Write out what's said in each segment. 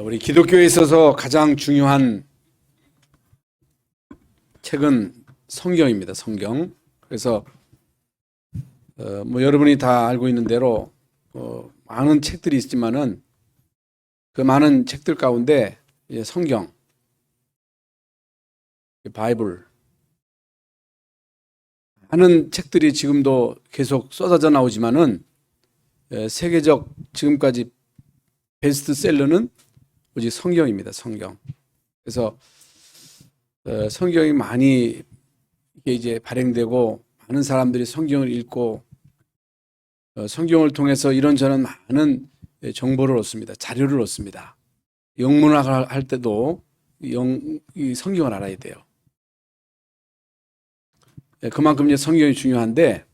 우리 기독교에 있어서 가장 중요한 책은 성경입니다. 성경. 그래서 여러분이 다 알고 있는 대로 많은 책들이 있지만은 그 많은 책들 가운데 성경, 바이블, 많은 책들이 지금도 계속 쏟아져 나오지만은 세계적 지금까지 베스트셀러는 오직 성경입니다. 성경. 그래서 성경이 많이 이제 발행되고 많은 사람들이 성경을 읽고 성경을 통해서 이런저런 많은 정보를 얻습니다. 자료를 얻습니다. 영문학을 할 때도 이 성경을 알아야 돼요. 그만큼 이제 성경이 중요한데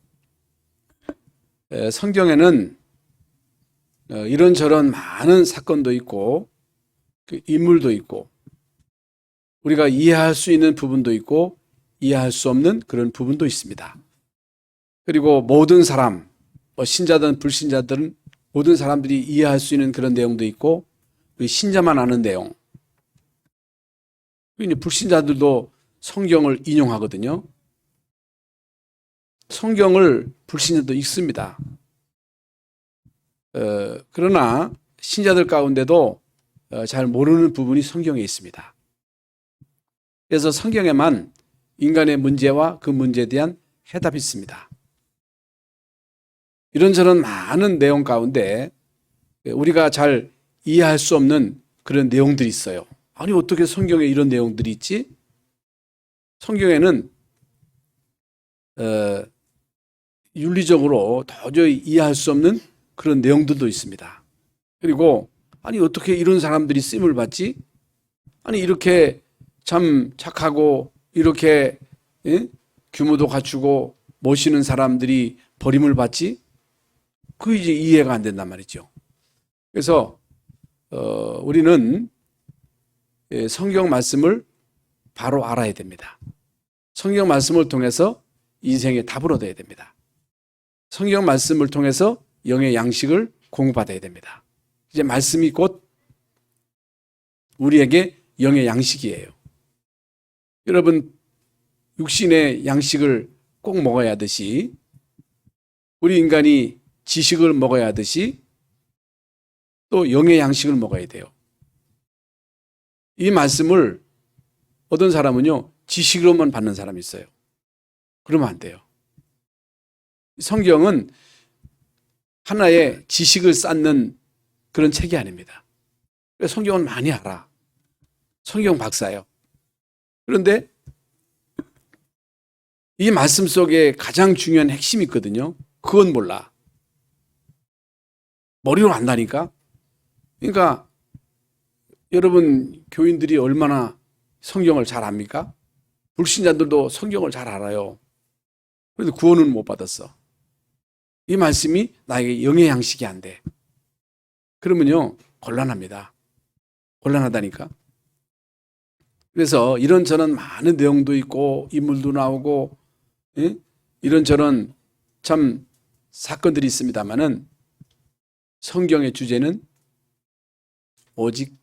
성경에는 이런저런 많은 사건도 있고 인물도 있고 우리가 이해할 수 있는 부분도 있고 이해할 수 없는 그런 부분도 있습니다. 그리고 모든 사람, 신자든 불신자든 모든 사람들이 이해할 수 있는 그런 내용도 있고 신자만 아는 내용. 불신자들도 성경을 인용하거든요. 성경을 불신자도 읽습니다. 그러나 신자들 가운데도 잘 모르는 부분이 성경에 있습니다. 그래서 성경에만 인간의 문제와 그 문제에 대한 해답이 있습니다. 이런저런 많은 내용 가운데 우리가 잘 이해할 수 없는 그런 내용들이 있어요. 아니 어떻게 성경에 이런 내용들이 있지? 성경에는 윤리적으로 도저히 이해할 수 없는 그런 내용들도 있습니다. 그리고 아니 어떻게 이런 사람들이 쓰임을 받지? 아니 이렇게 참 착하고 이렇게 규모도 갖추고 모시는 사람들이 버림을 받지? 그게 이제 이해가 안 된단 말이죠. 그래서 우리는 성경 말씀을 바로 알아야 됩니다. 성경 말씀을 통해서 인생의 답을 얻어야 됩니다. 성경 말씀을 통해서 영의 양식을 공부받아야 됩니다. 이제 말씀이 곧 우리에게 영의 양식이에요. 여러분 육신의 양식을 꼭 먹어야 하듯이 우리 인간이 지식을 먹어야 하듯이 또 영의 양식을 먹어야 돼요. 이 말씀을 어떤 사람은요 지식으로만 받는 사람이 있어요. 그러면 안 돼요. 성경은 하나의 지식을 쌓는 그런 책이 아닙니다. 성경은 많이 알아. 성경 박사예요. 그런데 이 말씀 속에 가장 중요한 핵심이 있거든요. 그건 몰라. 머리로 안다니까. 그러니까 여러분 교인들이 얼마나 성경을 잘 압니까? 불신자들도 성경을 잘 알아요. 그런데 구원은 못 받았어. 이 말씀이 나에게 영의 양식이 안 돼. 그러면요 곤란합니다. 곤란하다니까. 그래서 이런저런 많은 내용도 있고 인물도 나오고 이런저런 참 사건들이 있습니다만은 성경의 주제는 오직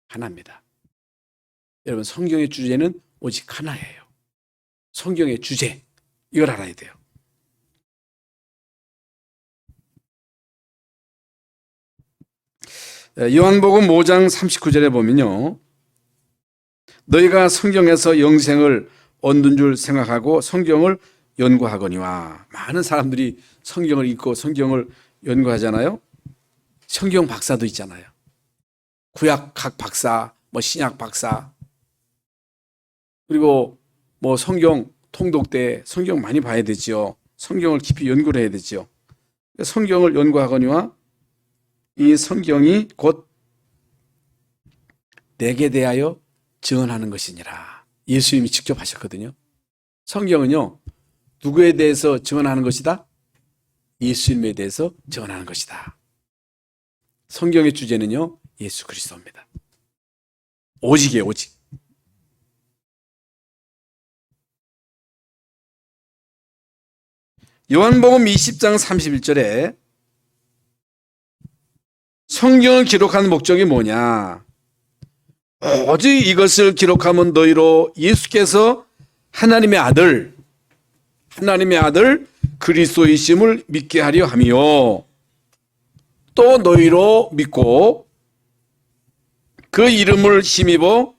하나입니다. 여러분 성경의 주제는 오직 하나예요. 성경의 주제 이걸 알아야 돼요. 요한복음 5장 39절에 보면요. 너희가 성경에서 영생을 얻는 줄 생각하고 성경을 연구하거니와. 많은 사람들이 성경을 읽고 성경을 연구하잖아요. 성경 박사도 있잖아요. 구약학 박사, 신약 박사. 그리고 성경 통독대 성경 많이 봐야 되죠. 성경을 깊이 연구를 해야 되죠. 성경을 연구하거니와 이 성경이 곧 내게 대하여 증언하는 것이니라. 예수님이 직접 하셨거든요. 성경은요 누구에 대해서 증언하는 것이다? 예수님에 대해서 증언하는 것이다. 성경의 주제는요 예수 그리스도입니다. 오직이에요. 오직. 요한복음 20장 31절에 성경을 기록한 목적이 뭐냐? 오직 이것을 기록하면 너희로 예수께서 하나님의 아들 그리스도이심을 믿게 하려 함이요. 또 너희로 믿고 그 이름을 힘입어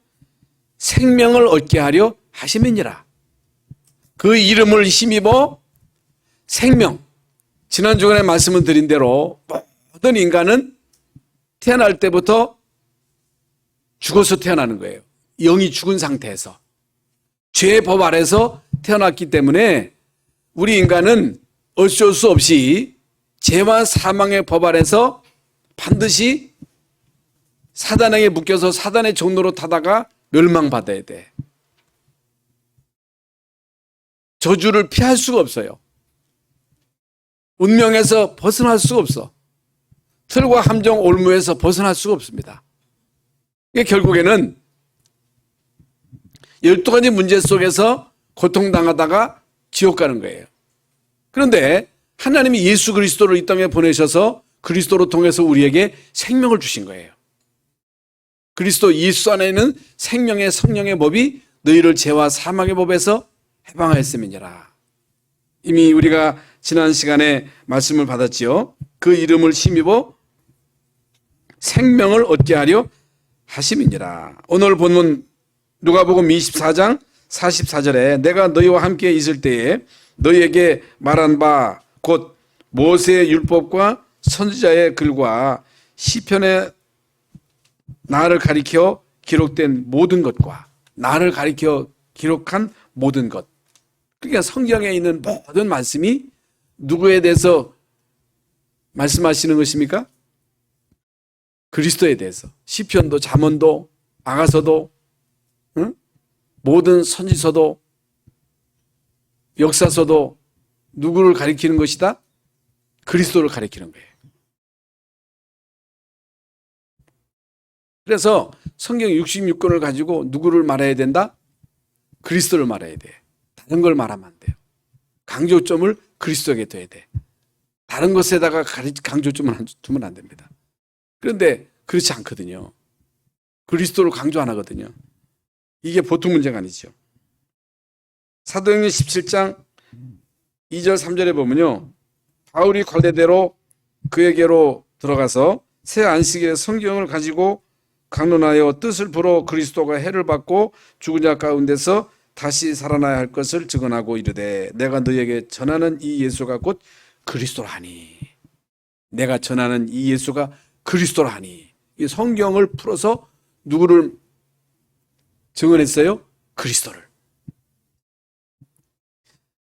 생명을 얻게 하려 하심이니라. 그 이름을 힘입어 생명. 지난 주간에 말씀을 드린 대로 모든 인간은 태어날 때부터 죽어서 태어나는 거예요. 영이 죽은 상태에서. 죄의 법 아래서 태어났기 때문에 우리 인간은 어쩔 수 없이 죄와 사망의 법 아래서 반드시 사단에게 묶여서 사단의 종로로 타다가 멸망받아야 돼. 저주를 피할 수가 없어요. 운명에서 벗어날 수가 없어. 틀과 함정 올무에서 벗어날 수가 없습니다. 이게 결국에는 12가지 문제 속에서 고통당하다가 지옥 가는 거예요. 그런데 하나님이 예수 그리스도를 이 땅에 보내셔서 그리스도로 통해서 우리에게 생명을 주신 거예요. 그리스도 예수 안에는 생명의 성령의 법이 너희를 죄와 사망의 법에서 해방하였음이니라. 이미 우리가 지난 시간에 말씀을 받았지요. 그 이름을 힘입어 생명을 얻게 하려 하심이니라. 오늘 본문 누가복음 24장 44절에 내가 너희와 함께 있을 때에 너희에게 말한 바 곧 모세의 율법과 선지자의 글과 시편의 나를 가리켜 기록된 모든 것과 나를 가리켜 기록한 모든 것. 그러니까 성경에 있는 모든 말씀이 누구에 대해서 말씀하시는 것입니까? 그리스도에 대해서. 시편도 잠언도 아가서도 모든 선지서도 역사서도 누구를 가리키는 것이다? 그리스도를 가리키는 거예요. 그래서 성경 66권을 가지고 누구를 말해야 된다? 그리스도를 말해야 돼. 다른 걸 말하면 안 돼요. 강조점을 그리스도에게 둬야 돼. 다른 것에다가 강조점을 두면 안 됩니다. 그런데 그렇지 않거든요. 그리스도를 강조 안 하거든요. 이게 보통 문제가 아니죠. 사도행전 17장 2절 3절에 보면요. 바울이 관례대로 그에게로 들어가서 새 안식일에 성경을 가지고 강론하여 뜻을 풀어 그리스도가 해를 받고 죽은 자 가운데서 다시 살아나야 할 것을 증언하고 이르되 내가 너희에게 전하는 이 예수가 곧 그리스도라니. 내가 전하는 이 예수가 그리스도라니. 이 성경을 풀어서 누구를 증언했어요? 그리스도를.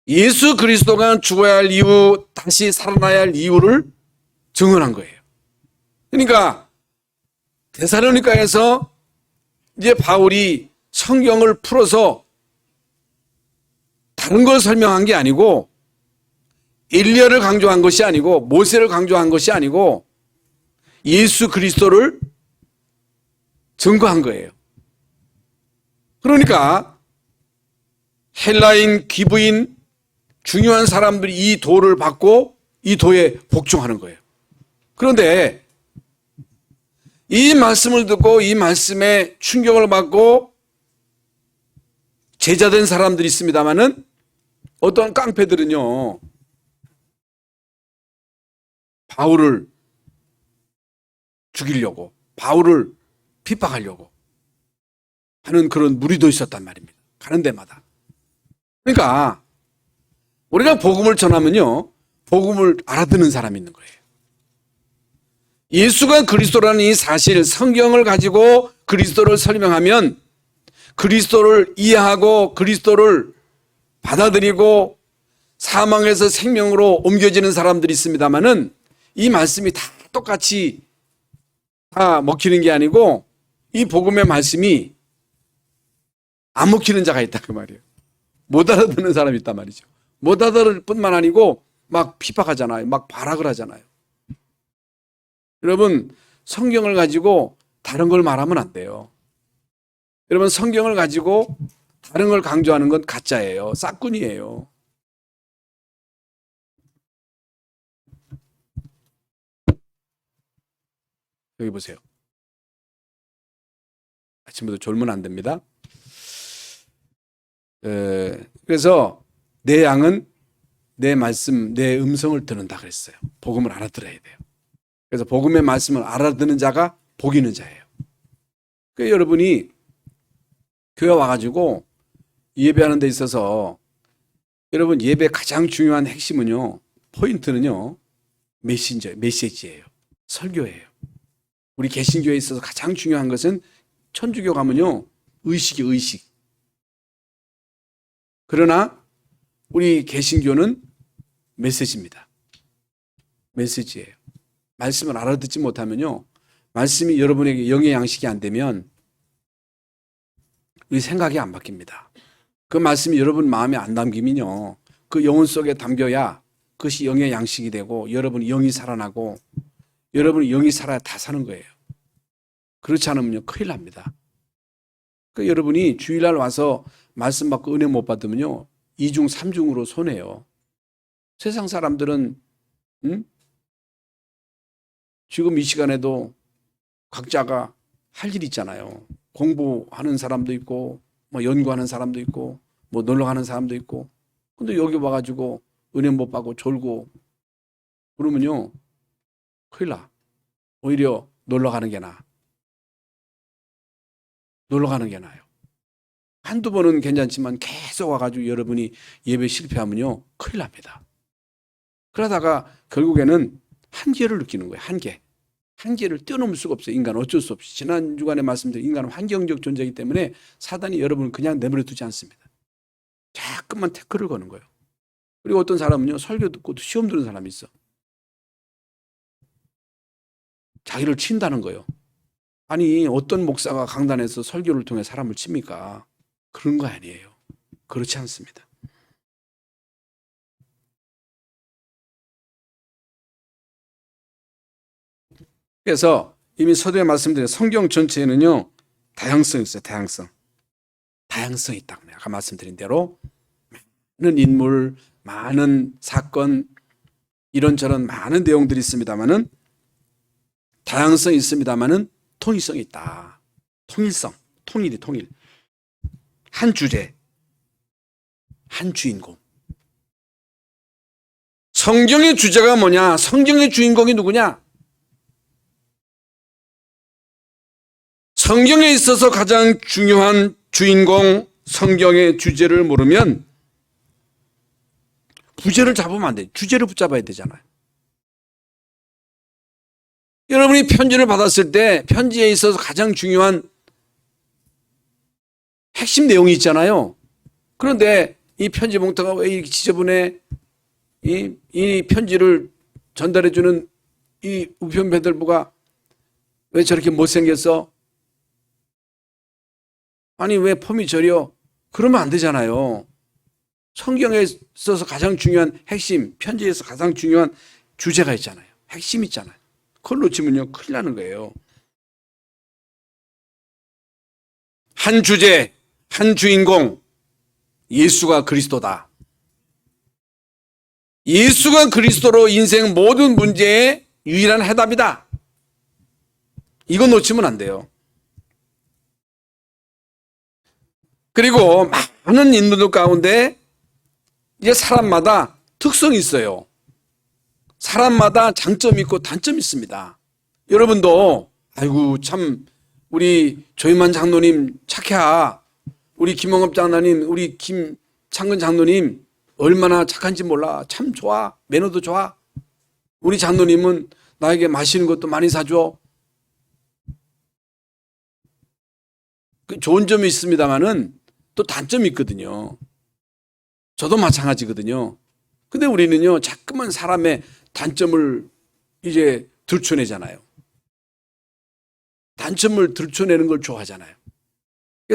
예수 그리스도가 죽어야 할 이유, 다시 살아나야 할 이유를 증언한 거예요. 그러니까 데살로니가에서 이제 바울이 성경을 풀어서 다른 걸 설명한 게 아니고 엘리야를 강조한 것이 아니고 모세를 강조한 것이 아니고 예수 그리스도를 증거한 거예요. 그러니까 헬라인, 기브인 중요한 사람들이 이 도를 받고 이 도에 복종하는 거예요. 그런데 이 말씀을 듣고 이 말씀에 충격을 받고 제자된 사람들이 있습니다만은 어떤 깡패들은요, 바울을 죽이려고, 바울을 핍박하려고 하는 그런 무리도 있었단 말입니다. 가는 데마다. 그러니까 우리가 복음을 전하면요, 복음을 알아듣는 사람이 있는 거예요. 예수가 그리스도라는 이 사실, 성경을 가지고 그리스도를 설명하면 그리스도를 이해하고 그리스도를 받아들이고 사망에서 생명으로 옮겨지는 사람들이 있습니다만은 이 말씀이 다 똑같이 다 먹히는 게 아니고 이 복음의 말씀이 안 먹히는 자가 있다 그 말이에요. 못 알아듣는 사람이 있단 말이죠. 못 알아들을 뿐만 아니고 막 핍박하잖아요. 막 발악을 하잖아요. 여러분, 성경을 가지고 다른 걸 말하면 안 돼요. 여러분, 성경을 가지고 다른 걸 강조하는 건 가짜예요. 싹군이에요. 여기 보세요. 아침부터 졸면 안 됩니다. 그래서 내 양은 내 말씀, 내 음성을 듣는다 그랬어요. 복음을 알아들어야 돼요. 그래서 복음의 말씀을 알아듣는 자가 복 있는 자예요. 그러니까 여러분이 교회 와가지고 예배하는 데 있어서 여러분 예배 가장 중요한 핵심은요, 포인트는요, 메시지예요. 설교예요. 우리 개신교에 있어서 가장 중요한 것은 천주교 가면요, 의식. 그러나 우리 개신교는 메시지입니다. 메시지예요. 말씀을 알아듣지 못하면요, 말씀이 여러분에게 영의 양식이 안 되면 우리 생각이 안 바뀝니다. 그 말씀이 여러분 마음에 안 담기면요, 그 영혼 속에 담겨야 그것이 영의 양식이 되고 여러분이 영이 살아나고 여러분이 영이 살아야 다 사는 거예요. 그렇지 않으면요, 큰일 납니다. 그러니까 여러분이 주일날 와서 말씀 받고 은혜 못 받으면요, 2중, 3중으로 손해요. 세상 사람들은 지금 이 시간에도 각자가 할 일 있잖아요. 공부하는 사람도 있고, 뭐 연구하는 사람도 있고, 뭐 놀러 가는 사람도 있고. 근데 여기 와가지고 은혜 못 받고 졸고 그러면요, 큰일 나. 오히려 놀러 가는 게 나아. 놀러 가는 게 나아요. 한두 번은 괜찮지만 계속 와가지고 여러분이 예배 실패하면요, 큰일 납니다. 그러다가 결국에는 한계를 느끼는 거예요. 한계를 뛰어넘을 수가 없어요. 인간은 어쩔 수 없이. 지난 주간에 말씀드린 인간은 환경적 존재이기 때문에 사단이 여러분을 그냥 내버려 두지 않습니다. 자꾸만 태클을 거는 거예요. 그리고 어떤 사람은요, 설교 듣고도 시험 드는 사람이 있어. 자기를 친다는 거예요. 아니, 어떤 목사가 강단에서 설교를 통해 사람을 칩니까? 그런 거 아니에요. 그렇지 않습니다. 그래서 이미 서두에 말씀드린 성경 전체에는요, 다양성이 있어요. 다양성이 있다고. 아까 말씀드린 대로 많은 인물, 많은 사건, 이런저런 많은 내용들이 있습니다만은, 다양성이 있습니다만은 통일성이 있다. 통일. 한 주제, 한 주인공. 성경의 주제가 뭐냐? 성경의 주인공이 누구냐? 성경에 있어서 가장 중요한 주인공, 성경의 주제를 모르면 부제를 잡으면 안 돼. 주제를 붙잡아야 되잖아요. 여러분이 편지를 받았을 때 편지에 있어서 가장 중요한 핵심 내용이 있잖아요. 그런데 이 편지 봉투가 왜 이렇게 지저분해? 이 편지를 전달해주는 이 우편 배달부가 왜 저렇게 못생겼어? 아니, 왜 폼이 저려? 그러면 안 되잖아요. 성경에 있어서 가장 중요한 핵심, 편지에서 가장 중요한 주제가 있잖아요. 핵심이 있잖아요. 그걸 놓치면요, 큰일 나는 거예요. 한 주제, 한 주인공, 예수가 그리스도다. 예수가 그리스도로 인생 모든 문제의 유일한 해답이다. 이거 놓치면 안 돼요. 그리고 많은 인물들 가운데 이제 사람마다 특성이 있어요. 사람마다 장점이 있고 단점이 있습니다. 여러분도 아이고 참 우리 조임만 장로님 착해. 우리 김홍업 장로님, 우리 김창근 장로님 얼마나 착한지 몰라. 참 좋아. 매너도 좋아. 우리 장로님은 나에게 마시는 것도 많이 사줘. 좋은 점이 있습니다만은 또 단점이 있거든요. 저도 마찬가지거든요. 근데 우리는요, 자꾸만 사람의 단점을 이제 들춰내잖아요. 단점을 들춰내는 걸 좋아하잖아요.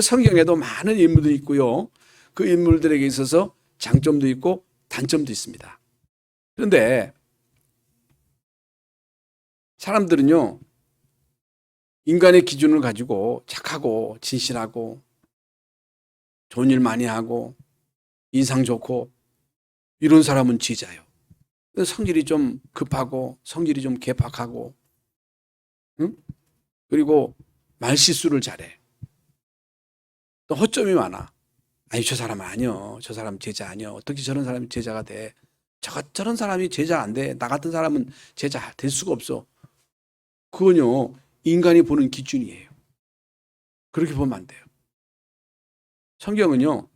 성경에도 많은 인물들이 있고요. 그 인물들에게 있어서 장점도 있고 단점도 있습니다. 그런데 사람들은요, 인간의 기준을 가지고 착하고 진실하고 좋은 일 많이 하고 인상 좋고 이런 사람은 지자요. 성질이 좀 급하고 성질이 좀 개박하고 응? 그리고 말실수를 잘해. 또 허점이 많아. 아니 저 사람 아니요. 저 사람 제자 아니요. 어떻게 저런 사람이 제자가 돼? 저런 사람이 제자 안 돼. 나 같은 사람은 제자 될 수가 없어. 그건요 인간이 보는 기준이에요. 그렇게 보면 안 돼요. 성경은요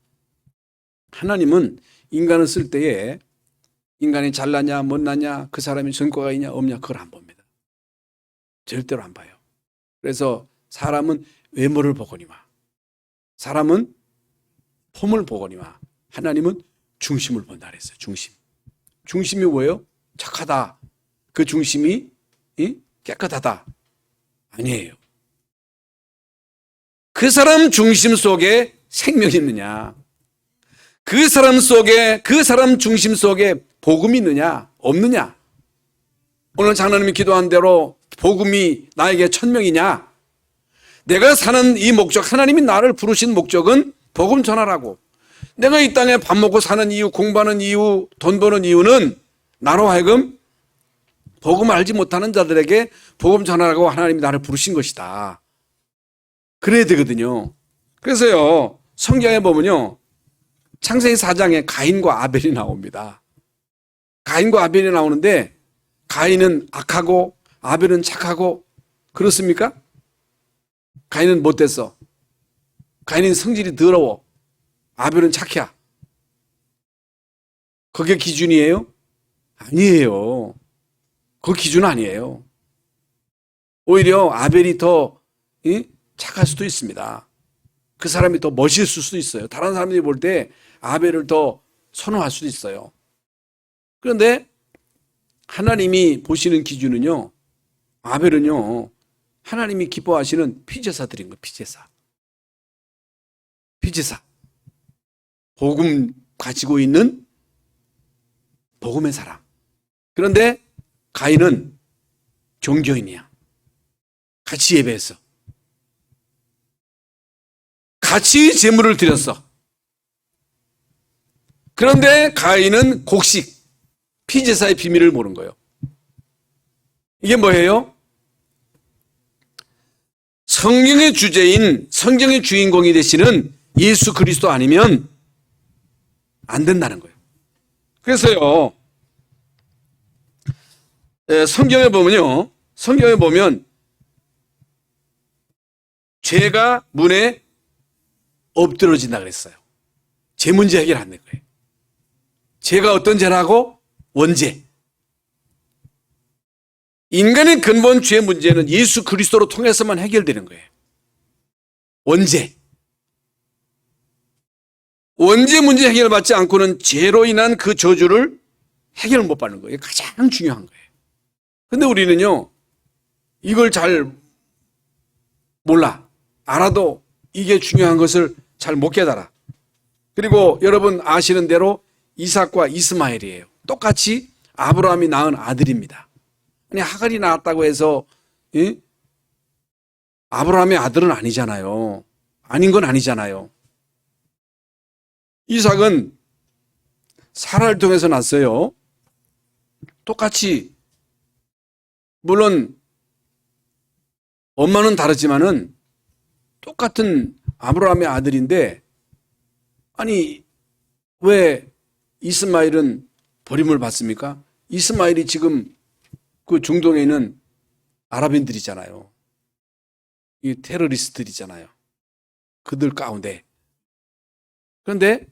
하나님은 인간을 쓸 때에 인간이 잘나냐 못나냐 그 사람이 전과가 있냐 없냐 그걸 안 봅니다. 절대로 안 봐요. 그래서 사람은 외모를 보거니와 사람은 폼을 보거니와 하나님은 중심을 본다 그랬어요. 중심이 뭐예요? 착하다. 그 중심이 깨끗하다. 아니에요. 그 사람 중심 속에 생명이 있느냐? 그 사람 중심 속에 복음이 있느냐? 없느냐? 오늘 장로님이 기도한 대로 복음이 나에게 천명이냐? 내가 사는 이 목적, 하나님이 나를 부르신 목적은 복음 전하라고. 내가 이 땅에 밥 먹고 사는 이유, 공부하는 이유, 돈 버는 이유는 나로 하여금 복음을 알지 못하는 자들에게 복음 전하라고 하나님이 나를 부르신 것이다. 그래야 되거든요. 그래서요, 성경에 보면요, 창세기 4장에 가인과 아벨이 나옵니다. 가인과 아벨이 나오는데, 가인은 악하고, 아벨은 착하고, 그렇습니까? 가인은 못됐어. 가인은 성질이 더러워. 아벨은 착해. 그게 기준이에요? 아니에요. 그 기준 아니에요. 오히려 아벨이 더 착할 수도 있습니다. 그 사람이 더 멋있을 수도 있어요. 다른 사람들이 볼 때 아벨을 더 선호할 수도 있어요. 그런데 하나님이 보시는 기준은요, 아벨은요, 하나님이 기뻐하시는 피제사 드린 거예요. 피제사. 복음 가지고 있는 복음의 사람. 그런데 가인은 종교인이야. 같이 예배했어. 같이 제물을 드렸어. 그런데 가인은 곡식, 피제사의 비밀을 모른 거예요. 이게 뭐예요? 성경의 주제인, 성경의 주인공이 되시는 예수 그리스도 아니면 안 된다는 거예요. 그래서요, 성경에 보면 죄가 문에 엎드러진다 그랬어요. 죄 문제 해결 안 된 거예요. 죄가 어떤 죄라고? 원죄. 인간의 근본 죄 문제는 예수 그리스도로 통해서만 해결되는 거예요. 원죄. 원죄 문제 해결받지 않고는 죄로 인한 그 저주를 해결을 못 받는 거예요. 가장 중요한 거예요. 근데 우리는요, 이걸 잘 몰라. 알아도 이게 중요한 것을 잘 못 깨달아. 그리고 여러분 아시는 대로 이삭과 이스마엘이에요. 똑같이 아브라함이 낳은 아들입니다. 아니 하갈이 낳았다고 해서 아브라함의 아들은 아니잖아요. 아닌 건 아니잖아요. 이삭은 사라를 통해서 낳았어요. 똑같이 물론 엄마는 다르지만은 똑같은 아브라함의 아들인데 아니 왜 이스마엘은 버림을 받습니까? 이스마엘이 지금 그 중동에 있는 아랍인들이잖아요. 이 테러리스트들이잖아요. 그들 가운데. 그런데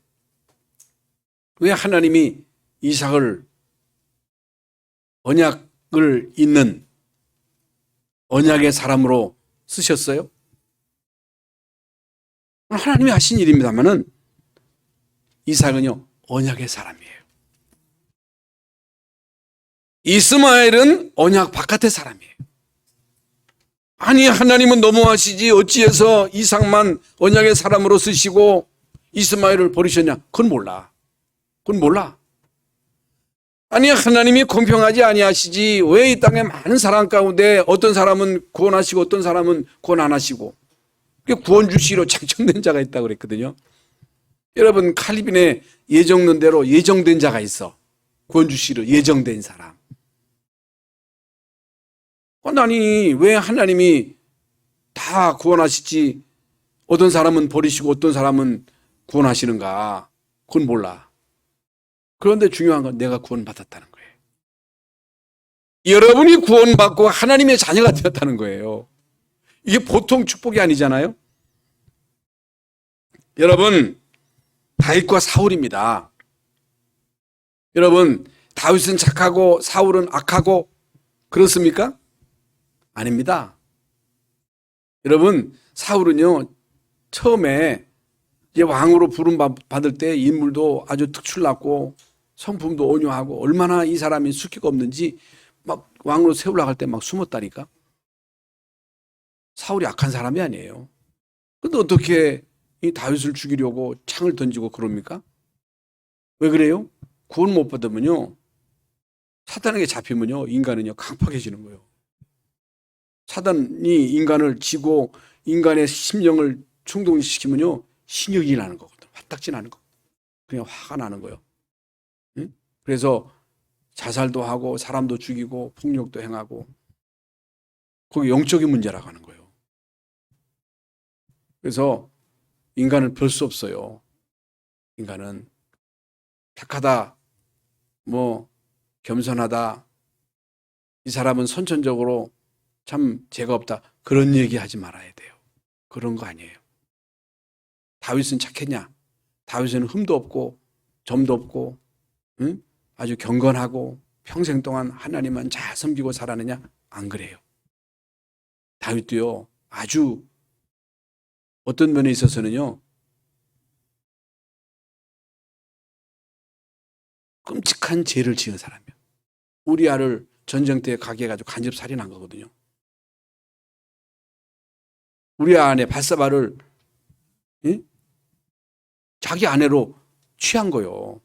왜 하나님이 이삭을 언약을 잇는 언약의 사람으로 쓰셨어요? 하나님이 하신 일입니다만은 이삭은요 언약의 사람이에요. 이스마엘은 언약 바깥의 사람이에요. 아니 하나님은 너무하시지 어찌해서 이삭만 언약의 사람으로 쓰시고 이스마엘을 버리셨냐? 그건 몰라. 아니 하나님이 공평하지 아니하시지 왜 이 땅에 많은 사람 가운데 어떤 사람은 구원하시고 어떤 사람은 구원 안 하시고 구원 주시기로 작정된 자가 있다고 그랬거든요. 여러분 칼빈의 예정론대로 예정된 자가 있어. 구원 주시기로 예정된 사람. 아니 왜 하나님이 다 구원하시지 어떤 사람은 버리시고 어떤 사람은 구원하시는가? 그건 몰라. 그런데 중요한 건 내가 구원받았다는 거예요. 여러분이 구원받고 하나님의 자녀가 되었다는 거예요. 이게 보통 축복이 아니잖아요. 여러분, 다윗과 사울입니다. 여러분, 다윗은 착하고 사울은 악하고 그렇습니까? 아닙니다. 여러분, 사울은요 처음에 이제 왕으로 부름 받을 때 인물도 아주 특출났고 성품도 온유하고 얼마나 이 사람이 숙기가 없는지 막 왕으로 세우려고 할 때 막 숨었다니까. 사울이 악한 사람이 아니에요. 근데 어떻게 이 다윗을 죽이려고 창을 던지고 그럽니까? 왜 그래요? 구원 못 받으면요 사단에게 잡히면요 인간은요 강팍해지는 거예요. 사단이 인간을 지고 인간의 심령을 충동시키면요 신경이 나는 거거든. 화딱지 나는 거. 그냥 화가 나는 거예요. 응? 그래서 자살도 하고 사람도 죽이고 폭력도 행하고 그게 영적인 문제라고 하는 거예요. 그래서 인간은 별 수 없어요. 인간은 착하다, 뭐 겸손하다, 이 사람은 선천적으로 참 죄가 없다 그런 얘기 하지 말아야 돼요. 그런 거 아니에요. 다윗은 착했냐? 다윗은 흠도 없고 점도 없고 응? 아주 경건하고 평생 동안 하나님만 잘 섬기고 살았느냐? 안 그래요. 다윗도요 아주 어떤 면에 있어서는요 끔찍한 죄를 지은 사람이에요. 우리아를 전쟁 때 가게 해가지고 간접 살인한 거거든요. 우리아 안에 바세바를 자기 아내로 취한 거예요.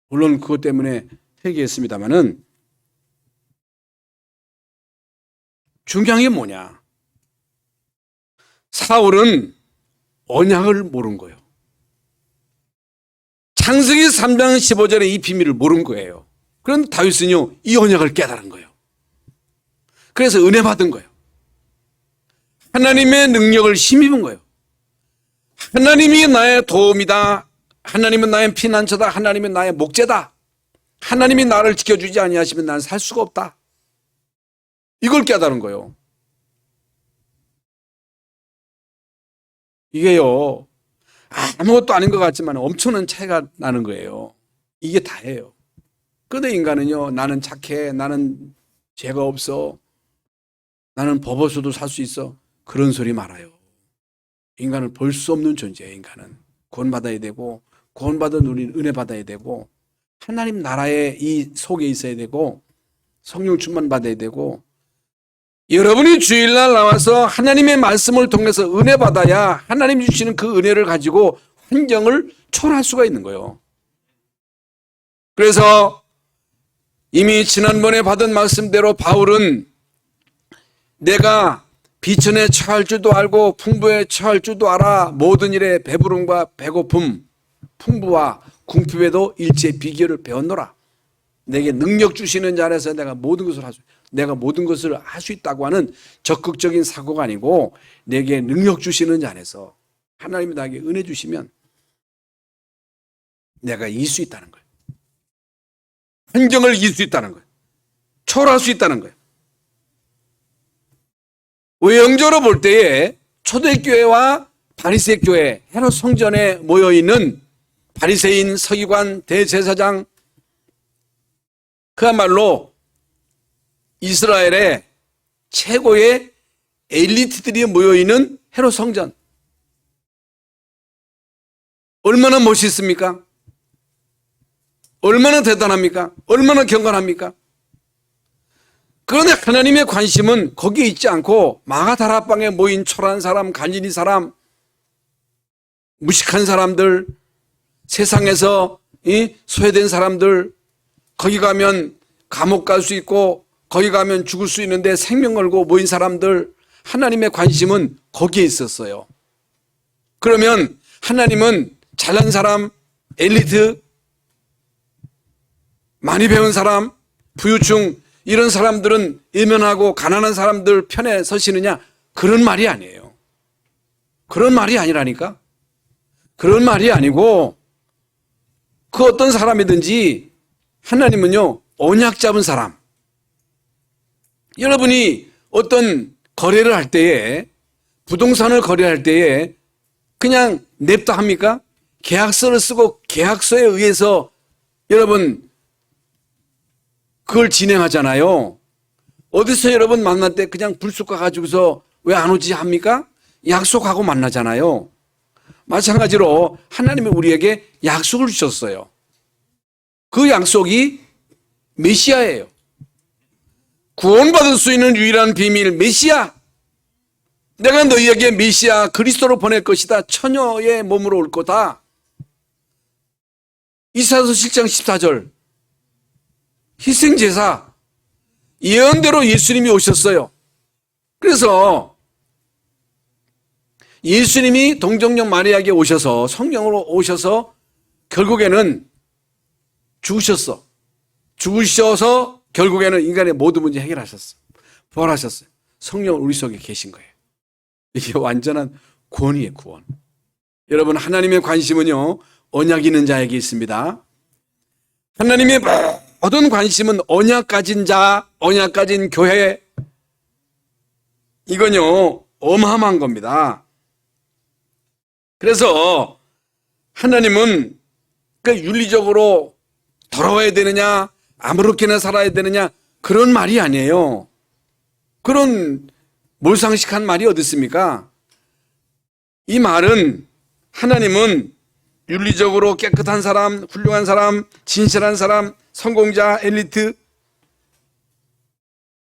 물론 그것 때문에 회개했습니다마는 중요한 게 뭐냐? 사울은 언약을 모른 거예요. 창세기 3장 15절에 이 비밀을 모른 거예요. 그런데 다윗은요 이 언약을 깨달은 거예요. 그래서 은혜 받은 거예요. 하나님의 능력을 힘입은 거예요. 하나님이 나의 도움이다. 하나님은 나의 피난처다. 하나님은 나의 목재다. 하나님이 나를 지켜주지 아니하시면 나는 살 수가 없다. 이걸 깨달은 거예요. 이게요 아무것도 아닌 것 같지만 엄청난 차이가 나는 거예요. 이게 다예요. 그런데 인간은요 나는 착해, 나는 죄가 없어, 나는 법 없어도 살 수 있어 그런 소리 말아요. 인간을 볼 수 없는 존재예요. 인간은 구원받아야 되고 구원받은 우리는 은혜 받아야 되고 하나님 나라의 이 속에 있어야 되고 성령 충만 받아야 되고 여러분이 주일날 나와서 하나님의 말씀을 통해서 은혜 받아야 하나님 주시는 그 은혜를 가지고 환경을 초월할 수가 있는 거예요. 그래서 이미 지난번에 받은 말씀대로 바울은 내가 비천에 처할 줄도 알고 풍부에 처할 줄도 알아 모든 일에 배부름과 배고픔 풍부와 궁핍에도 일체 비결을 배웠노라. 내게 능력 주시는 자 안에서 내가 모든 것을 할 수 있다고 하는 적극적인 사고가 아니고 내게 능력 주시는 자 안에서 하나님이 나에게 은혜 주시면 내가 이길 수 있다는 거예요. 환경을 이길 수 있다는 거예요. 초월할 수 있다는 거예요. 외형적으로 볼 때에 초대교회와 바리새 교회, 헤롯 성전에 모여있는 바리새인, 서기관, 대제사장 그야말로 이스라엘의 최고의 엘리트들이 모여있는 헤롯 성전 얼마나 멋있습니까? 얼마나 대단합니까? 얼마나 경건합니까? 그런데 하나님의 관심은 거기에 있지 않고 마가다락방에 모인 초라한 사람, 갈릴리 사람, 무식한 사람들, 세상에서 소외된 사람들, 거기 가면 감옥 갈 수 있고 거기 가면 죽을 수 있는데 생명 걸고 모인 사람들, 하나님의 관심은 거기에 있었어요. 그러면 하나님은 잘난 사람, 엘리트, 많이 배운 사람, 부유층 이런 사람들은 예면하고 가난한 사람들 편에 서시느냐? 그런 말이 아니에요. 그런 말이 아니라니까. 그런 말이 아니고 그 어떤 사람이든지 하나님은요, 언약 잡은 사람. 여러분이 어떤 거래를 할 때에, 부동산을 거래할 때에 그냥 냅다 합니까? 계약서를 쓰고 계약서에 의해서 여러분 그걸 진행하잖아요. 어디서 여러분 만날 때 그냥 불쑥 가가지고서 왜 안 오지 합니까? 약속하고 만나잖아요. 마찬가지로 하나님이 우리에게 약속을 주셨어요. 그 약속이 메시아예요. 구원받을 수 있는 유일한 비밀 메시아. 내가 너희에게 메시아 그리스도로 보낼 것이다. 처녀의 몸으로 올 거다. 이사야서 7장 14절. 희생제사. 예언대로 예수님이 오셨어요. 그래서 예수님이 동정녀 마리아에게 오셔서 성령으로 오셔서 결국에는 죽으셔서 결국에는 인간의 모든 문제 해결하셨어요. 부활하셨어요. 성령은 우리 속에 계신 거예요. 이게 완전한 구원이에요, 구원. 여러분, 하나님의 관심은요, 언약 있는 자에게 있습니다. 하나님의 모든 관심은 언약 가진 자, 언약 가진 교회. 이건요, 어마어마한 겁니다. 그래서 하나님은 그 윤리적으로 돌아와야 되느냐, 아무렇게나 살아야 되느냐, 그런 말이 아니에요. 그런 몰상식한 말이 어디 있습니까? 이 말은 하나님은 윤리적으로 깨끗한 사람, 훌륭한 사람, 진실한 사람, 성공자, 엘리트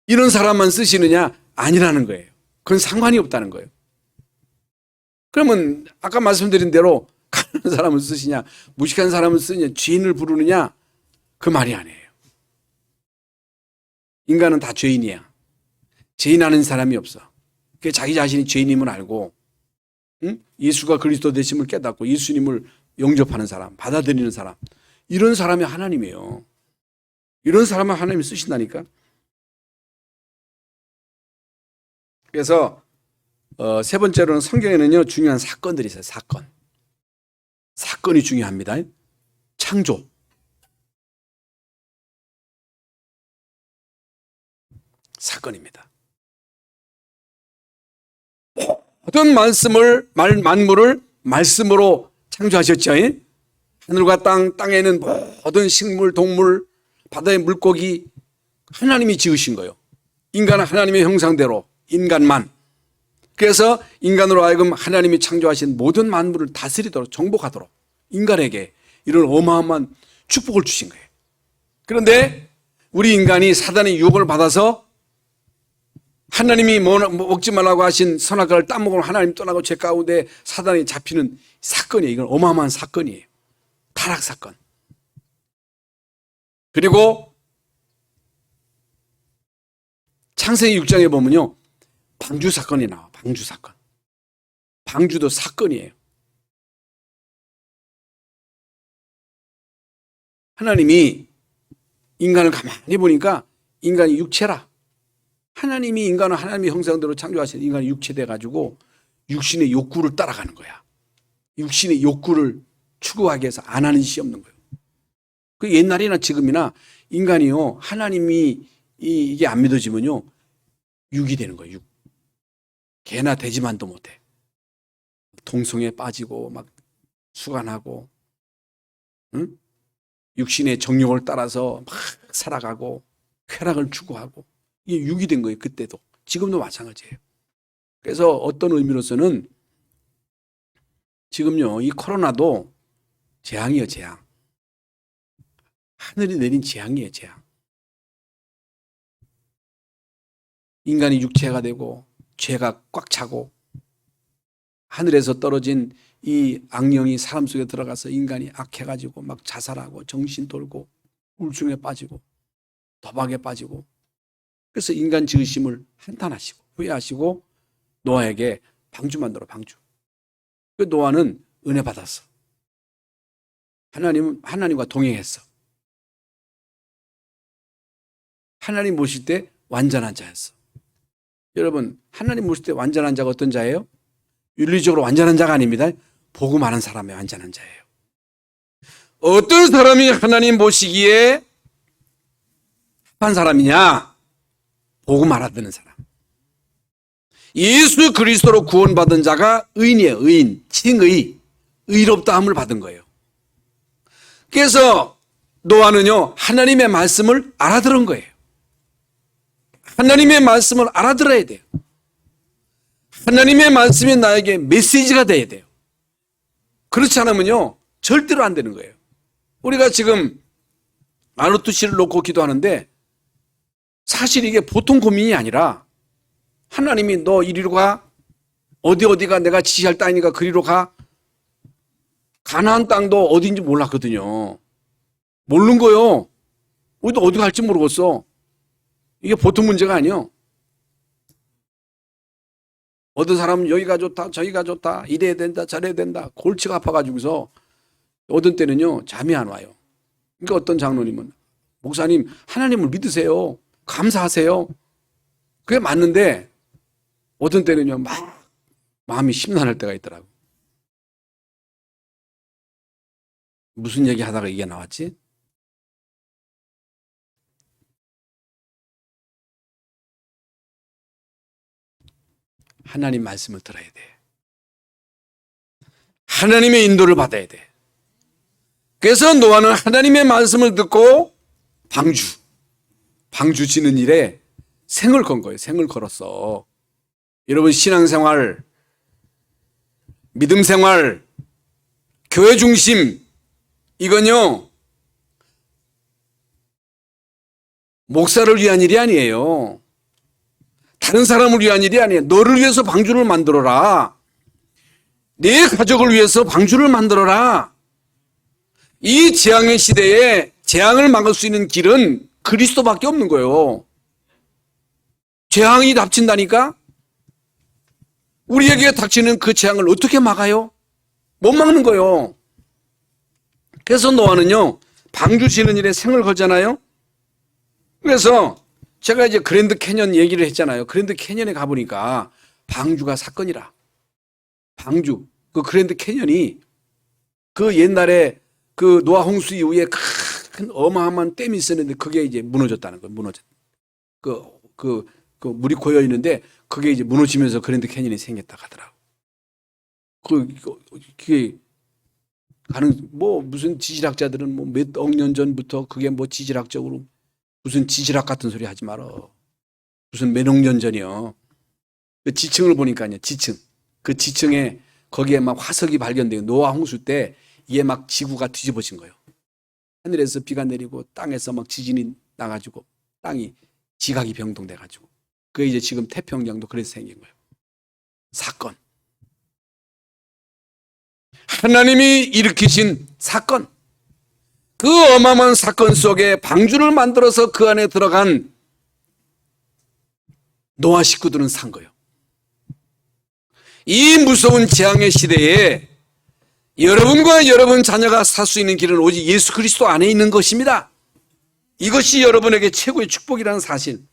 이런 사람만 쓰시느냐? 아니라는 거예요. 그건 상관이 없다는 거예요. 그러면 아까 말씀드린 대로 가난한 사람을 쓰시냐, 무식한 사람을 쓰느냐, 죄인을 부르느냐, 그 말이 아니에요. 인간은 다 죄인이야. 죄인하는 사람이 없어. 그 자기 자신이 죄인임을 알고, 응? 예수가 그리스도 되심을 깨닫고 예수님을 영접하는 사람, 받아들이는 사람, 이런 사람이 하나님이에요. 이런 사람을 하나님이 쓰신다니까. 그래서 세 번째로는 성경에는요, 중요한 사건들이 있어요. 사건이 중요합니다. 창조. 사건입니다. 모든 만물을 말씀으로 창조하셨죠. 하늘과 땅에는 모든 식물, 동물, 바다의 물고기 하나님이 지으신 거예요. 인간은 하나님의 형상대로, 인간만. 그래서 인간으로 하여금 하나님이 창조하신 모든 만물을 다스리도록, 정복하도록 인간에게 이런 어마어마한 축복을 주신 거예요. 그런데 우리 인간이 사단의 유혹을 받아서 하나님이 먹지 말라고 하신 선악과를 따먹으면 하나님 떠나고 죄 가운데 사단이 잡히는 사건이에요. 이건 어마어마한 사건이에요. 타락 사건. 그리고 창세기 6장에 보면요, 방주 사건이 나와. 방주 사건. 방주도 사건이에요. 하나님이 인간을 가만히 보니까 인간이 육체라. 하나님이 인간을 하나님의 형상대로 창조하신 인간이 육체돼가지고 육신의 욕구를 따라가는 거야. 육신의 욕구를 추구하기 위해서 안 하는 짓이 없는 거예요. 그 옛날이나 지금이나 인간이요, 하나님이 이게 안 믿어지면요, 육이 되는 거예요. 육. 개나 돼지만도 못해. 동성에 빠지고 막 수간하고, 응? 육신의 정욕을 따라서 막 살아가고 쾌락을 추구하고, 이게 육이 된 거예요. 그때도 지금도 마찬가지예요. 그래서 어떤 의미로서는 지금요, 이 코로나도 재앙이에요. 재앙. 하늘이 내린 재앙이에요. 재앙. 인간이 육체가 되고 죄가 꽉 차고 하늘에서 떨어진 이 악령이 사람 속에 들어가서 인간이 악해가지고 막 자살하고 정신 돌고 우울증에 빠지고 도박에 빠지고, 그래서 인간 지으심을 한탄하시고 후회하시고 노아에게 방주 만들어. 방주. 그 노아는 은혜 받았어. 하나님과 동행했어. 하나님 모실 때 완전한 자였어. 여러분, 하나님 모실 때 완전한 자가 어떤 자예요? 윤리적으로 완전한 자가 아닙니다. 복음 아는 사람이 완전한 자예요. 어떤 사람이 하나님 모시기에 합한 사람이냐? 복음 알아듣는 사람. 예수 그리스도로 구원받은 자가 의인이에요. 의인, 칭의, 의롭다함을 받은 거예요. 그래서 노아는요, 하나님의 말씀을 알아들은 거예요. 하나님의 말씀을 알아들어야 돼요. 하나님의 말씀이 나에게 메시지가 돼야 돼요. 그렇지 않으면요, 절대로 안 되는 거예요. 우리가 지금 아누투 씨를 놓고 기도하는데 사실 이게 보통 고민이 아니라 하나님이 너 이리로 가, 어디가 내가 지시할 땅이니까 그리로 가. 가나안 땅도 어딘지 몰랐거든요. 모르는 거요. 우리도 어디 갈지 모르겠어. 이게 보통 문제가 아니에요. 어떤 사람은 여기가 좋다, 저기가 좋다, 이래야 된다, 저래야 된다, 골치가 아파가지고서 어떤 때는요, 잠이 안 와요. 그러니까 어떤 장로님은, 목사님, 하나님을 믿으세요. 감사하세요. 그게 맞는데, 어떤 때는요, 막 마음이 심란할 때가 있더라고. 무슨 얘기 하다가 이게 나왔지? 하나님 말씀을 들어야 돼. 하나님의 인도를 받아야 돼. 그래서 노아는 하나님의 말씀을 듣고 방주 지는 일에 생을 건 거예요. 생을 걸었어. 여러분, 신앙생활, 믿음생활, 교회 중심, 이건요, 목사를 위한 일이 아니에요. 다른 사람을 위한 일이 아니에요. 너를 위해서 방주를 만들어라. 내 가족을 위해서 방주를 만들어라. 이 재앙의 시대에 재앙을 막을 수 있는 길은 그리스도밖에 없는 거예요. 재앙이 닥친다니까? 우리에게 닥치는 그 재앙을 어떻게 막아요? 못 막는 거예요. 그래서 노아는요, 방주 지는 일에 생을 걸잖아요. 그래서 제가 이제 그랜드 캐년 얘기를 했잖아요. 그랜드 캐년에 가보니까 방주가 사건이라. 방주, 그 그랜드 캐년이 그 옛날에 그 노아 홍수 이후에 큰 어마어마한 댐이 있었는데 그게 이제 무너졌다는 거예요. 물이 고여 있는데 그게 이제 무너지면서 그랜드 캐년이 생겼다 하더라고. 그게 무슨 지질학자들은 몇 억 년 전부터 그게 지질학적으로 무슨 지질학 같은 소리 하지 말어. 무슨 몇 억 년 전이요. 그 지층을 보니까요, 지층. 그 지층에 거기에 막 화석이 발견돼요. 노아 홍수 때 이게 막 지구가 뒤집어진 거예요. 하늘에서 비가 내리고 땅에서 막 지진이 나가지고 땅이 지각이 변동돼가지고. 그게 이제 지금 태평양도 그래서 생긴 거예요. 사건. 하나님이 일으키신 사건. 그 어마어마한 사건 속에 방주를 만들어서 그 안에 들어간 노아 식구들은 산 거예요. 이 무서운 재앙의 시대에 여러분과 여러분 자녀가 살 수 있는 길은 오직 예수 그리스도 안에 있는 것입니다. 이것이 여러분에게 최고의 축복이라는 사실.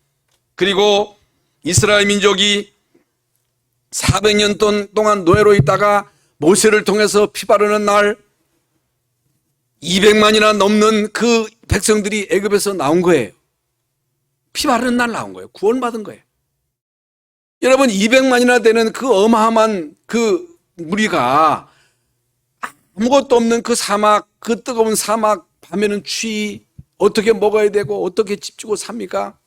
그리고 이스라엘 민족이 400년 동안 노예로 있다가 모세를 통해서 피 바르는 날 200만이나 넘는 그 백성들이 애굽에서 나온 거예요. 피 바르는 날 나온 거예요. 구원받은 거예요. 여러분, 200만이나 되는 그 어마어마한 그 무리가 아무것도 없는 그 사막, 그 뜨거운 사막, 밤에는 추위, 어떻게 먹어야 되고 어떻게 집 주고 삽니까?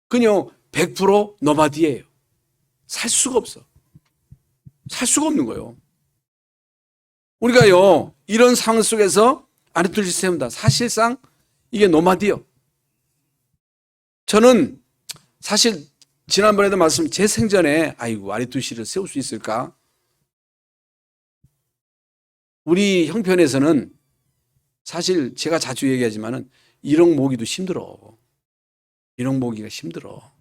그냥 100% 노마디예요. 살 수가 없어. 살 수가 없는 거예요. 우리가요, 이런 상황 속에서 아리투시 세운다. 사실상 이게 노마디요. 저는 사실 지난번에도 제 생전에 아리투시를 세울 수 있을까? 우리 형편에서는 사실 제가 자주 얘기하지만은 1억 모으기도 힘들어. 1억 모으기가 힘들어.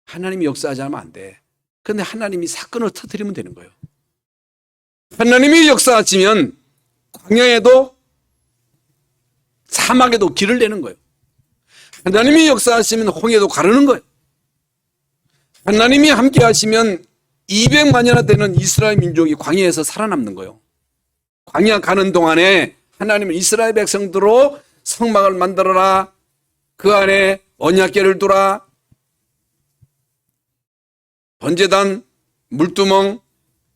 하나님이 역사하지 않으면 안 돼. 그런데 하나님이 사건을 터뜨리면 되는 거예요. 하나님이 역사하시면 광야에도 사막에도 길을 내는 거예요. 하나님이 역사하시면 홍해도 가르는 거예요. 하나님이 함께 하시면 200만여나 되는 이스라엘 민족이 광야에서 살아남는 거예요. 광야 가는 동안에 하나님은 이스라엘 백성들로 성막을 만들어라. 그 안에 언약궤를 두라. 번제단, 물두멍,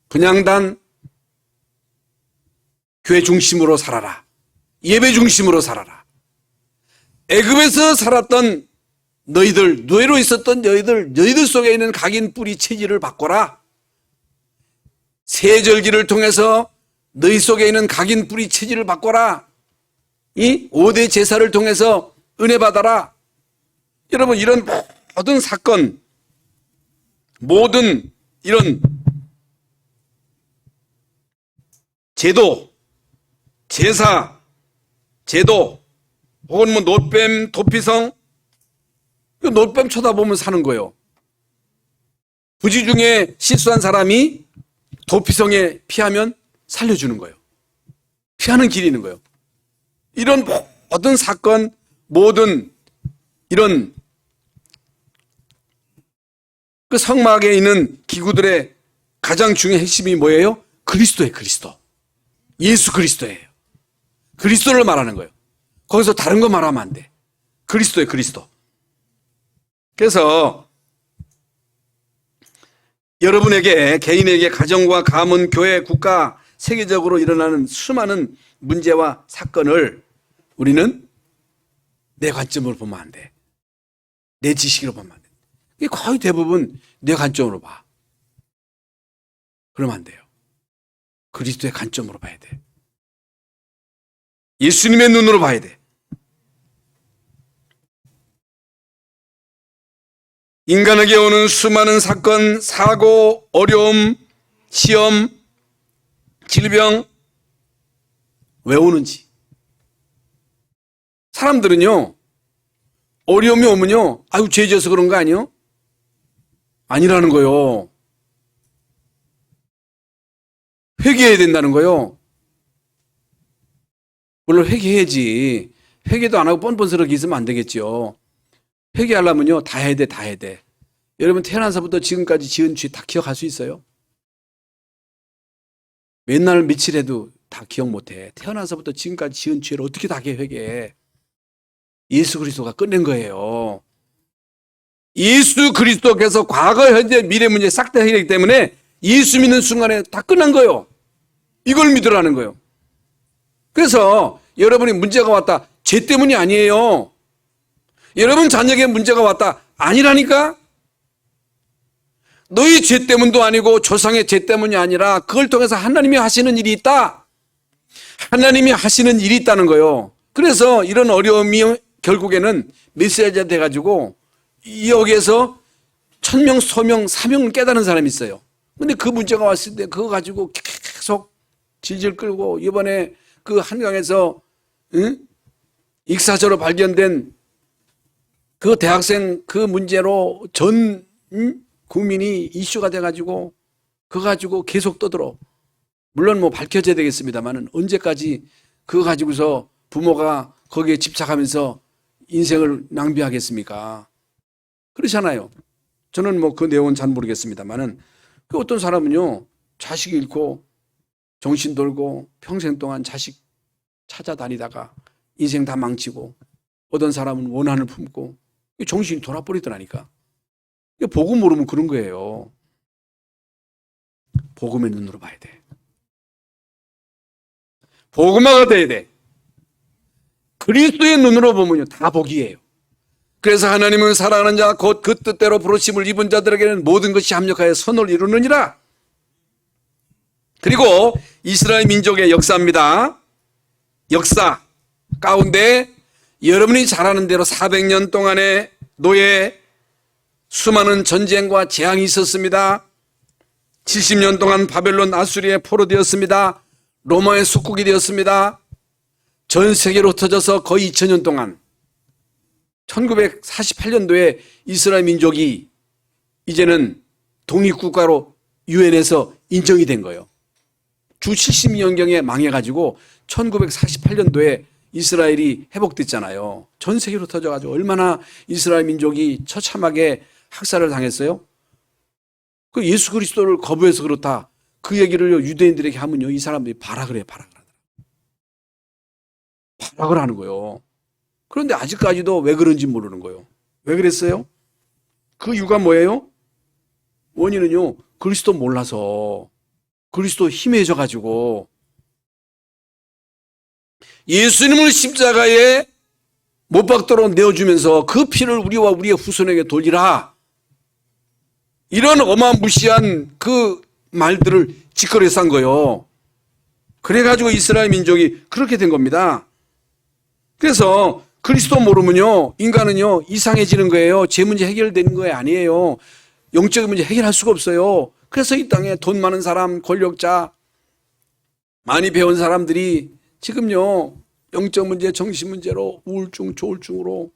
분향단, 교회 중심으로 살아라. 예배 중심으로 살아라. 애굽에서 살았던 너희들, 노예로 있었던 너희들 속에 있는 각인 뿌리 체질을 바꿔라. 세절기를 통해서 너희 속에 있는 각인 뿌리 체질을 바꿔라. 이 5대 제사를 통해서 은혜 받아라. 여러분, 이런 모든 사건, 모든 이런 제도, 제사, 제도, 혹은 뭐 놋뱀, 도피성, 놋뱀 쳐다보면 사는 거예요. 부지 중에 실수한 사람이 도피성에 피하면 살려주는 거예요. 피하는 길이 있는 거예요. 이런 모든 사건, 모든 이런 그 성막에 있는 기구들의 가장 중요한 핵심이 뭐예요? 그리스도예요, 그리스도. 예수 그리스도예요. 그리스도를 말하는 거예요. 거기서 다른 거 말하면 안 돼. 그리스도예요, 그리스도. 그래서 여러분에게, 개인에게 가정과 가문, 교회, 국가, 세계적으로 일어나는 수많은 문제와 사건을 우리는 내 관점으로 보면 안 돼. 내 지식으로 보면 안 돼. 이게 거의 대부분 내 관점으로 봐. 그러면 안 돼요. 그리스도의 관점으로 봐야 돼. 예수님의 눈으로 봐야 돼. 인간에게 오는 수많은 사건, 사고, 어려움, 시험, 질병, 왜 오는지. 사람들은요, 어려움이 오면요, 아유, 죄 지어서 그런 거 아니요? 아니라는 거요. 회개해야 된다는 거요. 물론 회개해야지. 회개도 안 하고 뻔뻔스럽게 있으면 안 되겠죠. 회개하려면요, 다 해야 돼, 다 해야 돼. 여러분, 태어나서부터 지금까지 지은 죄 다 기억할 수 있어요? 맨날 며칠 해도 다 기억 못 해. 태어나서부터 지금까지 지은 죄를 어떻게 다 회개해? 예수 그리스도가 끝낸 거예요. 예수 그리스도께서 과거, 현재, 미래 문제 싹 다 해결하기 때문에 예수 믿는 순간에 다 끝난 거예요. 이걸 믿으라는 거예요. 그래서 여러분이 문제가 왔다. 죄 때문이 아니에요. 여러분 자녀에게 문제가 왔다. 아니라니까? 너희 죄 때문도 아니고 조상의 죄 때문이 아니라 그걸 통해서 하나님이 하시는 일이 있다. 하나님이 하시는 일이 있다는 거예요. 그래서 이런 어려움이 결국에는 메시지가 돼가지고 여기에서 천명, 소명, 사명을 깨달은 사람이 있어요. 근데 그 문제가 왔을 때 그거 가지고 계속 질질 끌고 이번에 그 한강에서 익사저로 발견된 그 대학생 그 문제로 전 국민이 이슈가 돼가지고 그거 가지고 계속 떠들어. 물론 뭐 밝혀져야 되겠습니다만은 언제까지 그거 가지고서 부모가 거기에 집착하면서 인생을 낭비하겠습니까? 그렇잖아요. 저는 뭐 그 내용은 잘 모르겠습니다만은 그 어떤 사람은요 자식 잃고 정신 돌고 평생 동안 자식 찾아다니다가 인생 다 망치고 어떤 사람은 원한을 품고 정신이 돌아버리더라니까. 복음 모르면 그런 거예요. 복음의 눈으로 봐야 돼. 복음화가 돼야 돼. 그리스도의 눈으로 보면요 다 복이에요. 그래서 하나님은 사랑하는 자 곧 그 뜻대로 부르심을 입은 자들에게는 모든 것이 합력하여 선을 이루느니라. 그리고 이스라엘 민족의 역사입니다. 역사 가운데 여러분이 잘 아는 대로 400년 동안의 노예, 수많은 전쟁과 재앙이 있었습니다. 70년 동안 바벨론 아수리에 포로되었습니다. 로마의 속국이 되었습니다. 전 세계로 흩어져서 거의 2000년 동안 1948년도에 이스라엘 민족이 이제는 독립국가로 유엔에서 인정이 된 거예요. 주 70년경에 망해가지고 1948년도에 이스라엘이 회복됐잖아요. 전 세계로 터져가지고 얼마나 이스라엘 민족이 처참하게 학살을 당했어요. 그 예수 그리스도를 거부해서 그렇다. 그 얘기를 유대인들에게 하면요, 이 사람들이 발악을 해요. 발악을 하는 거예요. 그런데 아직까지도 왜 그런지 모르는 거예요. 왜 그랬어요? 그 이유가 뭐예요? 원인은요, 그리스도 몰라서, 그리스도 희미해져 가지고 예수님을 십자가에 못 박도록 내어주면서 그 피를 우리와 우리의 후손에게 돌리라, 이런 어마무시한 그 말들을 짓거려서 한 거예요. 그래가지고 이스라엘 민족이 그렇게 된 겁니다. 그래서 그리스도 모르면요, 인간은요 이상해지는 거예요. 제 문제 해결되는 거 아니에요. 영적인 문제 해결할 수가 없어요. 그래서 이 땅에 돈 많은 사람, 권력자, 많이 배운 사람들이 지금요 영적 문제, 정신 문제로 우울증, 조울증으로,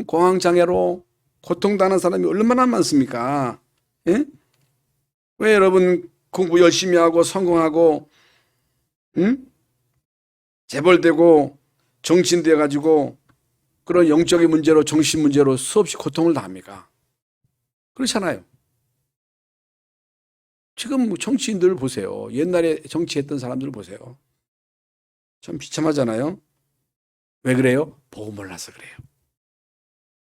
공황장애로 고통당하는 사람이 얼마나 많습니까? 예? 왜 여러분 공부 열심히 하고 성공하고 재벌되고 정치인되어 가지고 그런 영적인 문제로, 정신 문제로 수없이 고통을 당합니까? 그렇잖아요. 지금 정치인들 보세요. 옛날에 정치했던 사람들 보세요. 참 비참하잖아요. 왜 그래요? 보고 몰라서 그래요.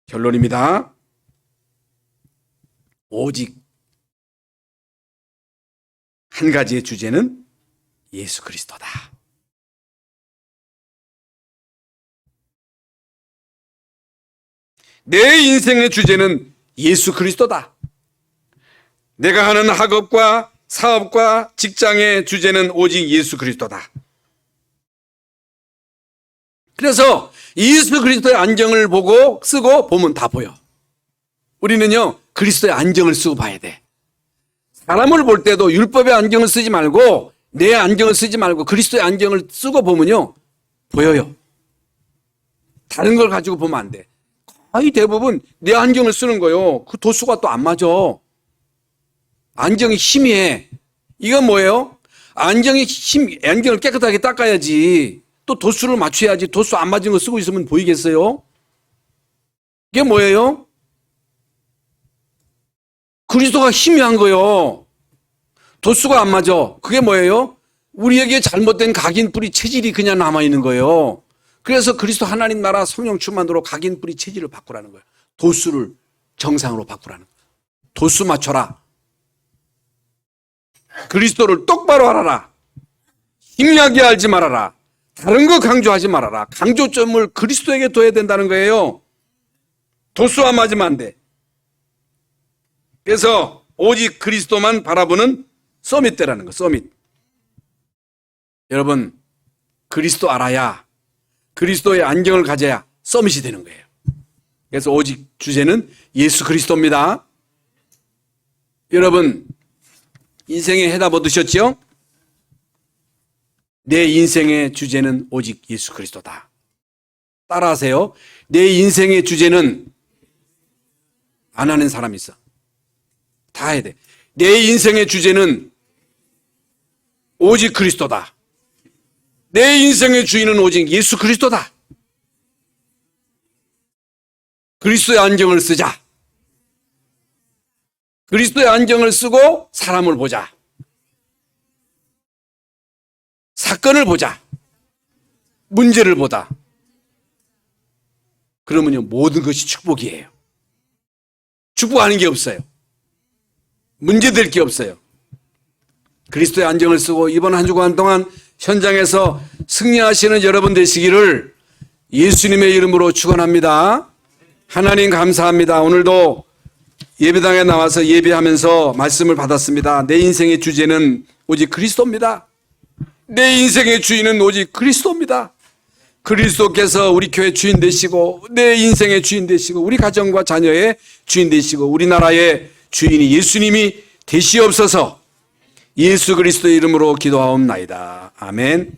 결론입니다. 오직 한 가지의 주제는 예수 그리스도다. 내 인생의 주제는 예수 그리스도다. 내가 하는 학업과 사업과 직장의 주제는 오직 예수 그리스도다. 그래서 예수 그리스도의 안경을 보고 쓰고 보면 다 보여. 우리는요 그리스도의 안경을 쓰고 봐야 돼. 사람을 볼 때도 율법의 안경을 쓰지 말고, 내 안경을 쓰지 말고 그리스도의 안경을 쓰고 보면요 보여요. 다른 걸 가지고 보면 안 돼. 거의 대부분 내 안경을 쓰는 거예요. 그 도수가 또 안 맞아. 안경이 희미해. 이건 뭐예요? 안경을 깨끗하게 닦아야지. 또 도수를 맞춰야지. 도수 안 맞은 거 쓰고 있으면 보이겠어요? 이게 뭐예요? 그리스도가 희미한 거예요. 도수가 안 맞아. 그게 뭐예요? 우리에게 잘못된 각인 뿌리 체질이 그냥 남아있는 거예요. 그래서 그리스도 하나님 나라 성령 충만으로 각인 뿌리 체질을 바꾸라는 거예요. 도수를 정상으로 바꾸라는 거예요. 도수 맞춰라. 그리스도를 똑바로 알아라. 희미하게 알지 말아라. 다른 거 강조하지 말아라. 강조점을 그리스도에게 둬야 된다는 거예요. 도수와 맞으면 안 돼. 그래서 오직 그리스도만 바라보는 서밋대라는 거. 서밋. 여러분, 그리스도 알아야, 그리스도의 안경을 가져야 서밋이 되는 거예요. 그래서 오직 주제는 예수 그리스도입니다. 여러분, 인생의 해답 얻으셨죠? 내 인생의 주제는 오직 예수 그리스도다. 따라하세요. 내 인생의 주제는, 안 하는 사람이 있어. 다 해야 돼. 내 인생의 주제는 오직 그리스도다. 내 인생의 주인은 오직 예수 그리스도다. 그리스도의 안경을 쓰자. 그리스도의 안경을 쓰고 사람을 보자. 사건을 보자. 문제를 보다. 그러면요 모든 것이 축복이에요. 축복 아닌 게 없어요. 문제될 게 없어요. 그리스도의 안경을 쓰고 이번 한 주간 동안 현장에서 승리하시는 여러분 되시기를 예수님의 이름으로 축원합니다. 하나님 감사합니다. 오늘도 예배당에 나와서 예배하면서 말씀을 받았습니다. 내 인생의 주제는 오직 그리스도입니다. 내 인생의 주인은 오직 그리스도입니다. 그리스도께서 우리 교회 주인 되시고, 내 인생의 주인 되시고, 우리 가정과 자녀의 주인 되시고, 우리나라의 주인이 예수님이 되시옵소서. 예수 그리스도의 이름으로 기도하옵나이다. 아멘.